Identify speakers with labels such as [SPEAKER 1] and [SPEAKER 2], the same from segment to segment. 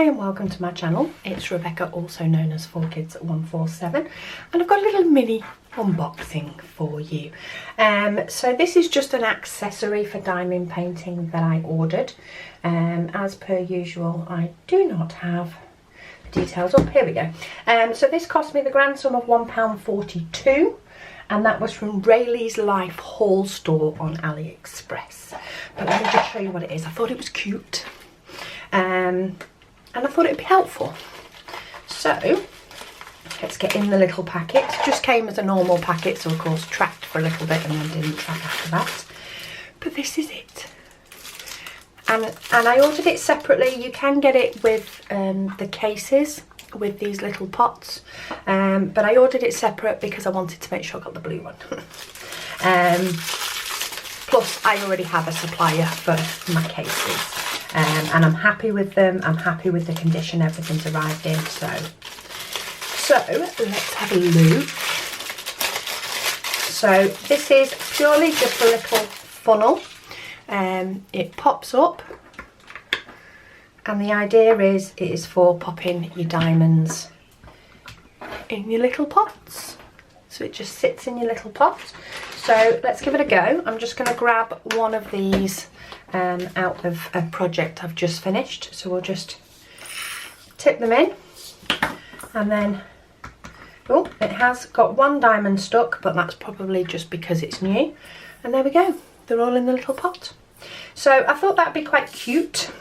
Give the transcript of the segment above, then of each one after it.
[SPEAKER 1] Hi and welcome to my channel. It's Rebecca, also known as 4Kids147, and I've got a little mini unboxing for you. So this is just an accessory for diamond painting that I ordered. As per usual, I do not have the details up. Here we go. So this cost me the grand sum of £1.42, and that was from Rayleigh's Life haul store on AliExpress. But let me just show you what it is. I thought it was cute. And I thought it'd be helpful. So let's get in the little packet. It just came as a normal packet, so of course tracked for a little bit and then didn't track after that. But this is it. And I ordered it separately. You can get it with the cases with these little pots, but I ordered it separate because I wanted to make sure I got the blue one. Plus I already have a supplier for my cases. And I'm happy with them. I'm happy with the condition everything's arrived in. So let's have a look. So this is purely just a little funnel. It pops up, and the idea is it is for popping your diamonds in your little pots. So it just sits in your little pot. So let's give it a go. I'm just going to grab one of these out of a project I've just finished. So we'll just tip them in, and then, oh, it has got one diamond stuck, but that's probably just because it's new. And there we go, they're all in the little pot. So I thought that'd be quite cute.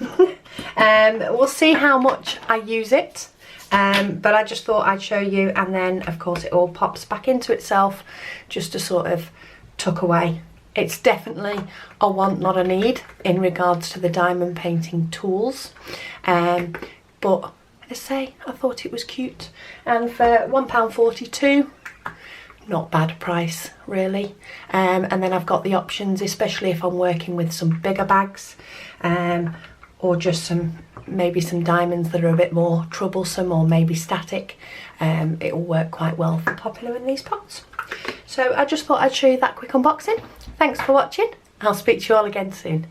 [SPEAKER 1] We'll see how much I use it. But I just thought I'd show you, and then of course it all pops back into itself just to sort of tuck away. It's definitely a want, not a need, in regards to the diamond painting tools. But as I say, I thought it was cute, and for £1.42, not bad price really. And then I've got the options, especially if I'm working with some bigger bags, or just maybe some diamonds that are a bit more troublesome or maybe static. It will work quite well for popping in these pots. So I just thought I'd show you that quick unboxing. Thanks for watching. I'll speak to you all again soon.